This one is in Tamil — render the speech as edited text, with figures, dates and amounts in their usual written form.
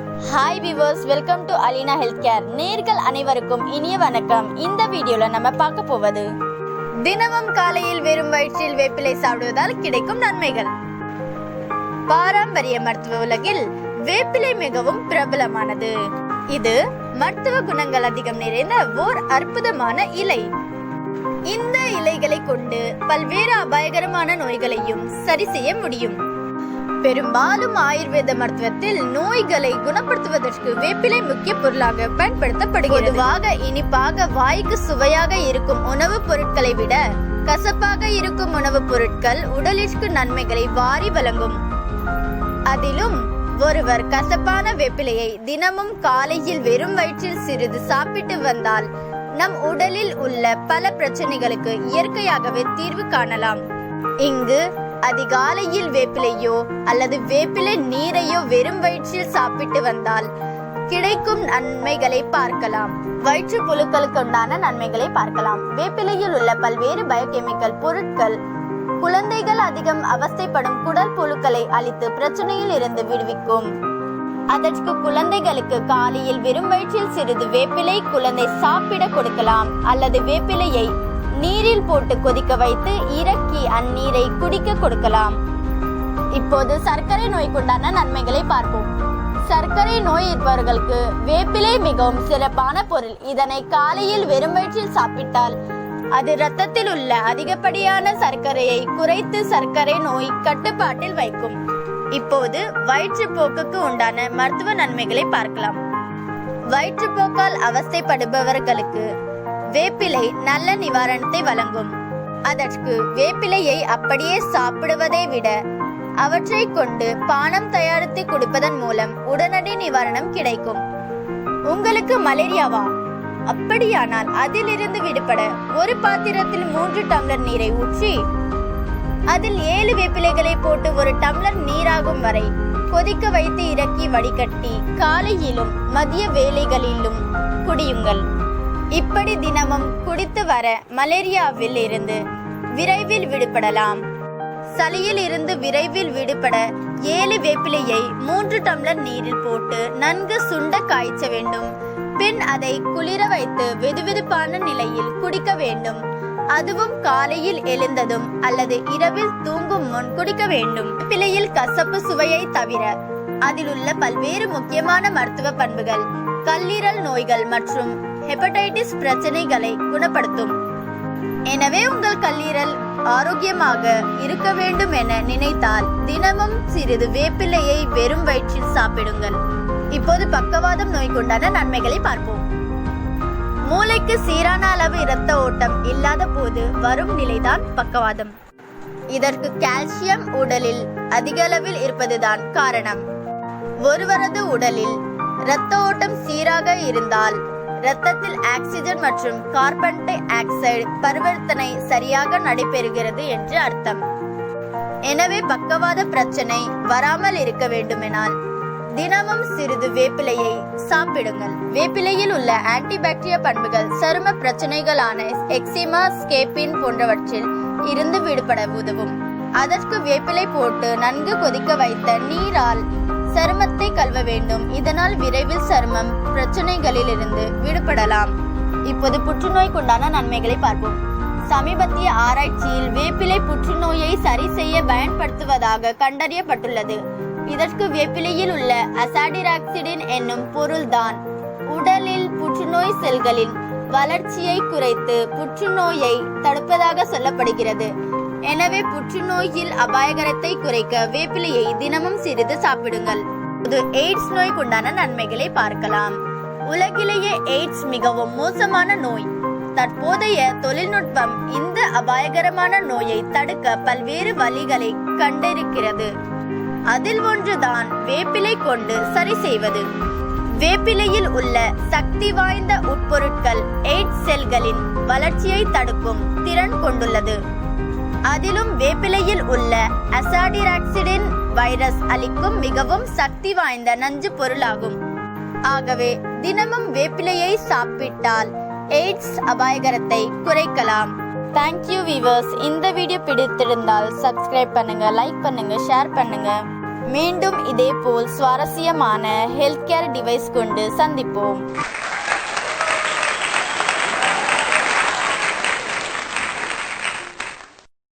Hi viewers, welcome to Alina health care. நேர்கள் அனைவருக்கும் இனிய வணக்கம். இந்த வீடியோல நம்ம பார்க்க போவது தினமும் காலையில் வெறும் வயிற்றில் வேப்பிலை சாப்பிடுவதால் கிடைக்கும் நன்மைகள். பாரம்பரிய மருத்துவ உலகில் வேப்பிலை மிகவும் பிரபலமானது. இது மருத்துவ குணங்கள் அதிகம் நிறைந்த ஓர் அற்புதமான இலை. இந்த இலைகளை கொண்டு பல்வேறு அபாயகரமான நோய்களையும் சரி செய்ய முடியும். பெரும்பாலும் ஆயுர்வேத மருத்துவத்தில் நோய்களை குணப்படுத்துவதற்கு வேப்பிலை முக்கிய பொருளாக பயன்படுத்தப்படுகிறது. பொதுவாக இனிப்பாக வாய்க்கு சுவையாக இருக்கும் உணவுப் பொருட்களை விட கசப்பாக இருக்கும் உணவுப் பொருட்கள் உடலிற்கு நன்மைகளை வாரி வழங்கும். அதிலும் ஒருவர் கசப்பான வேப்பிலையை தினமும் காலையில் வெறும் வயிற்றில் சிறிது சாப்பிட்டு வந்தால் நம் உடலில் உள்ள பல பிரச்சனைகளுக்கு இயற்கையாகவே தீர்வு காணலாம். இங்கு அதிகாலையில் வேப்பிலையோ அல்லது வேப்பிலை நீரையோ வெறும் வயிற்றில் சாப்பிட்டு வந்தால் கிடைக்கும் நன்மைகளை பார்க்கலாம். வயிற்று புழுக்களுக்கு உண்டான நன்மைகளை பார்க்கலாம். வேப்பிலையில் உள்ள பல்வேறு பயோகெமிக்கல் பொருட்கள் குழந்தைகள் அதிகம் அவஸ்தைப்படும் குடல் புழுக்களை அழித்து பிரச்சனையில் இருந்து விடுவிக்கும். அதற்கு குழந்தைகளுக்கு காலையில் வெறும் வயிற்றில் சிறிது வேப்பிலை குழந்தை சாப்பிட கொடுக்கலாம். அல்லது வேப்பிலையை நீரில் போட்டு கொதிக்க வைத்து இறக்கி அந்நீரை குடிக்க கொடுக்கலாம். இப்போது சர்க்கரை நோய்க்குண்டான நன்மைகளை பார்ப்போம். சர்க்கரை நோய் இருப்பவர்களுக்கு வேப்பிலை மிகவும் சிறப்பான பொருள். இதனை காலையில் வெறும் வயிற்றில் சாப்பிட்டால் அது இரத்தத்தில் உள்ள அதிகப்படியான சர்க்கரையை குறைத்து சர்க்கரை நோய் கட்டுப்பாட்டில் வைக்கும். இப்போது வயிற்றுப்போக்குக்கு உண்டான மருத்துவ நன்மைகளை பார்க்கலாம். வயிற்றுப்போக்கால் அவஸ்தைப்படுபவர்களுக்கு வேப்பிலை நல்ல நிவாரணத்தை வழங்கும். அதற்கு வேப்பிலையை அப்படியே சாப்பிடுவதை விட அவற்றை கொண்டு பானம் தயாரித்து குடிப்பதன் மூலம் உடனடி நிவாரணம் கிடைக்கும். உங்களுக்கு மலேரியாவா? அப்படியானால் அதிலிருந்து விடுபட ஒரு பாத்திரத்தில் 3 டம்ளர் நீரை ஊற்றி அதில் 7 வேப்பிலைகளை போட்டு 1 டம்ளர் நீராகும் வரை கொதிக்க வைத்து இறக்கி வடிகட்டி காலையிலும் மதிய வேளைகளிலும் குடியுங்கள். இப்படி தினமும் குடித்து வர மலேரியாவில் இருந்து விரைவில் விடுபடலாம். சளியில் இருந்து விரைவில் விடுபட 7 வேப்பிலையை 3 டம்ளர் நீரில் போட்டு நன்கு சுண்ட காய்ச்ச வேண்டும். பின் அதை குளிர வைத்து வெதுவெதுப்பான நிலையில் குடிக்க வேண்டும். அதுவும் காலையில் எழுந்ததும் அல்லது இரவில் தூங்கும் முன் குடிக்க வேண்டும். வேப்பிலையில் கசப்பு சுவையை தவிர அதில் உள்ள பல்வேறு முக்கியமான மருத்துவ பண்புகள் கல்லீரல் நோய்கள் மற்றும் ஹெப்படைட்டிஸ் பிரச்சனைகளை குணப்படுத்தும். எனவே உங்கள் கல்லீரல் ஆரோக்கியமாக இருக்க வேண்டும் என நினைத்தால் தினமும் சிறிது வேப்பிலையை வெறும் வயிற்றில் சாப்பிடுங்கள். இப்போது பக்கவாதம் நோய்க்குண்டான நன்மைகளை பார்ப்போம். மூளைக்கு சீரான அளவு இரத்த ஓட்டம் இல்லாத போது வரும் நிலைதான் பக்கவாதம். இதற்கு கால்சியம் உடலில் அதிக அளவில் இருப்பதுதான் காரணம். ஒருவரது உடலில் இரத்த ஓட்டம் சீராக இருந்தால் இரத்தத்தில் ஆக்சிஜன் மற்றும் கார்பன் டை ஆக்சைடு பரிவர்த்தனை சரியாக நடைபெறுகிறது என்று அர்த்தம். எனவே பக்கவாத பிரச்சனை வராமல் இருக்க வேண்டுமெனால் தினமும் சிறிது வேப்பிலையை சாப்பிடுங்கள். வேப்பிலையில் உள்ள ஆன்டிபாக்டீரியா பண்புகள் சரும பிரச்சனைகளான எக்ஸிமா, ஸ்கேபின் போன்றவற்றில் இருந்து விடுபட உதவும். அதற்கு வேப்பிலை போட்டு நன்கு கொதிக்க வைத்த நீரால் சருமத்தை கழுவ வேண்டும். இதனால் விரைவில் சருமம் பிரச்சனைகளில் இருந்து விடுபடலாம். இப்போது புற்றுநோய்க்குண்டான நன்மைகளை பார்ப்போம். சமீபத்திய ஆராய்ச்சியில் வேப்பிலை புற்றுநோயை சரி செய்ய பயன்படுத்துவதாக கண்டறியப்பட்டுள்ளது. இதற்கு வேப்பிலையில் உள்ள அசாடிராக்சிடின் என்னும் பொருள்தான் உடலில் புற்றுநோய் செல்களின் வளர்ச்சியை குறைத்து புற்றுநோயை தடுப்பதாக சொல்லப்படுகிறது. எனவே புற்றுநோயில் அபாயகரத்தை குறைக்க வேப்பிலையை தினமும் சிறிது சாப்பிடுங்கள். எய்ட்ஸ் நோய்க்குண்டான நன்மைகளை பார்க்கலாம். உலகிலேயே எய்ட்ஸ் மிகவும் மோசமான நோய். தற்போதைய தொழில்நுட்பம் இந்த அபாயகரமான நோயை தடுக்க பல்வேறு வழிகளை கண்டிருக்கிறது. அதில் ஒன்றுதான் வேப்பிலை கொண்டு சரி செய்வது. வேப்பிலையில் உள்ள சக்தி வாய்ந்த உட்பொருட்கள் எய்ட்ஸ் செல்களின் வளர்ச்சியை தடுக்கும் திறன் கொண்டுள்ளது. அதிலும் வேப்பிலையில் உள்ள அசாடிராக்சிடின் வைரஸ் அளிக்கும் மிகவும் சக்தி வாய்ந்த நஞ்சு பொருளாகும். ஆகவே தினமும் வேப்பிலையை சாப்பிட்டால் எய்ட்ஸ் அபாயகரத்தை குறைக்கலாம். Thank you viewers. இந்த வீடியோ பிடித்திருந்தால் சப்ஸ்கிரைப் பண்ணுங்க, லைக் பண்ணுங்க, ஷேர் பண்ணுங்க. மீண்டும் இதே போல் சுவாரஸ்யமான ஹெல்த் கேர் டிவைஸ் கொண்டு சந்திப்போம்.